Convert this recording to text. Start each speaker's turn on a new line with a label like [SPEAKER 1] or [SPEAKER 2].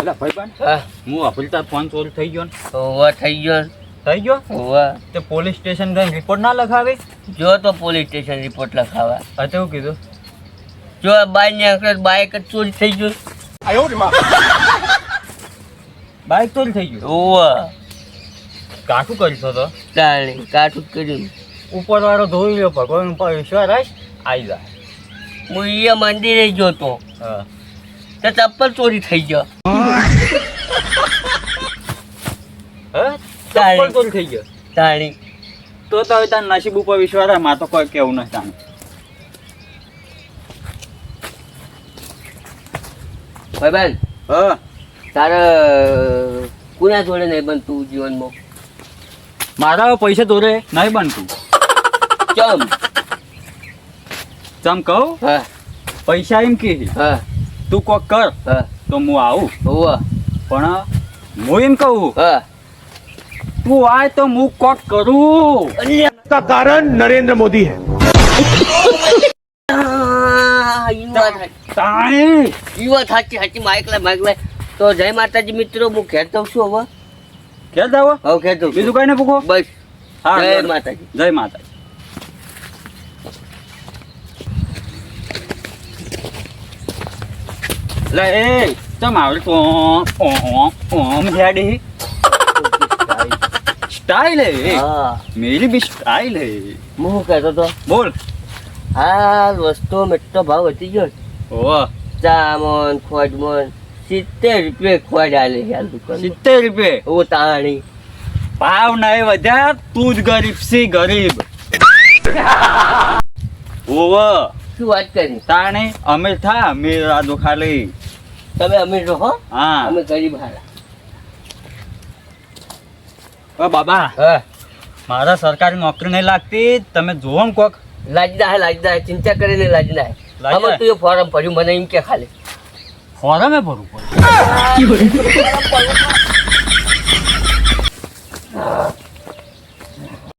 [SPEAKER 1] એટલે ભાઈબંધ
[SPEAKER 2] હા
[SPEAKER 1] હું અભિલ તાર ફોન ચોરી થઈ ગયો ને
[SPEAKER 2] ઓવા થઈ ગયો
[SPEAKER 1] થઈ ગયો
[SPEAKER 2] ઓવા
[SPEAKER 1] તે પોલીસ સ્ટેશન ગઈ રિપોર્ટ ના લખાવે
[SPEAKER 2] જો તો પોલીસ સ્ટેશન રિપોર્ટ લખાવા
[SPEAKER 1] હા તેવું કીધું
[SPEAKER 2] જો બાઈક ને બાઈક જ ચોરી થઈ ગયું
[SPEAKER 1] બાઈક ચોરી થઈ ગયું
[SPEAKER 2] ઓવા
[SPEAKER 1] કાઠું કરીશો તો
[SPEAKER 2] તાણી કાઠું કર્યું
[SPEAKER 1] ઉપર વાળો ધોઈ લ્યો ભગવાન ઉપર વિશ્વાસ રાખ આવી જાય
[SPEAKER 2] હું અહીંયા મંદિરે જોતો
[SPEAKER 1] હા
[SPEAKER 2] તો ચપ્પલ ચોરી થઈ ગયો
[SPEAKER 1] હે ચપ્પલ ચોરી થઈ ગયો
[SPEAKER 2] તાણી
[SPEAKER 1] તો હવે તાર નસીબ ઉપર વિશ્વાસ રાખ માં તો કોઈ કેવું નથી તાને
[SPEAKER 2] ભાઈબંધ
[SPEAKER 1] હા
[SPEAKER 2] તારે કોના જોડે નહીં બનતું જીવનમાં
[SPEAKER 1] મારા હવે પૈસા દોરે નહીં બનતું
[SPEAKER 2] ચમ
[SPEAKER 1] ચમ કહું
[SPEAKER 2] હા
[SPEAKER 1] પૈસા એમ કે
[SPEAKER 2] હા
[SPEAKER 1] તું કોક કર
[SPEAKER 2] હા
[SPEAKER 1] તો હું આવું
[SPEAKER 2] ઓવા
[SPEAKER 1] પણ હું એમ કહું
[SPEAKER 2] હા
[SPEAKER 1] તું આય તો હું કોક કરું
[SPEAKER 3] का कारण नरेंद्र मोदी है
[SPEAKER 1] તાણી
[SPEAKER 2] સાચી માઇક લાય તો જય માતાજી મિત્રો હું ઘેર દઉં છું હવે
[SPEAKER 1] ક્યાં જાવ
[SPEAKER 2] હવે ઘેર દઉં
[SPEAKER 1] બીજું કઈ ને પૂછો
[SPEAKER 2] બસ
[SPEAKER 1] હા
[SPEAKER 2] જય
[SPEAKER 1] જય
[SPEAKER 2] માતાજી
[SPEAKER 1] જય માતાજી લે એ તમ આવડે તો ઓમ હેડી સ્ટાइल है
[SPEAKER 2] હા
[SPEAKER 1] मेरी भी स्टाइल है
[SPEAKER 2] હું શું કહેતો તો
[SPEAKER 1] बोल
[SPEAKER 2] હાલ વસ્તુઓ એટલો ભાવ વધી ગયો
[SPEAKER 1] ओ
[SPEAKER 2] ચામન ખોડમન 70 રૂપિયા ખોડ આલે હાલ દુકાન
[SPEAKER 1] 70 रुपये
[SPEAKER 2] ઓ તાણી
[SPEAKER 1] भाव नहीं वजह तू ज गरीब से गरीब ओव
[SPEAKER 2] શું વાત કરી
[SPEAKER 1] ताने अमीर था अमीर राजू खाली
[SPEAKER 2] તમે અમીર રહો
[SPEAKER 1] हाँ
[SPEAKER 2] અમે ગરીબ હારા
[SPEAKER 1] ओ बाबा
[SPEAKER 2] હા
[SPEAKER 1] मारा सरकारी नौकरी नहीं लगती तमे जोन कोक
[SPEAKER 2] લાજદા ચિંતા કરીને લાજદા
[SPEAKER 1] લાજદા.
[SPEAKER 2] અમે તું એ ફોર્મ ભર્યું મને એમ કે ખાલી
[SPEAKER 1] फॉर्म में भरू पड़े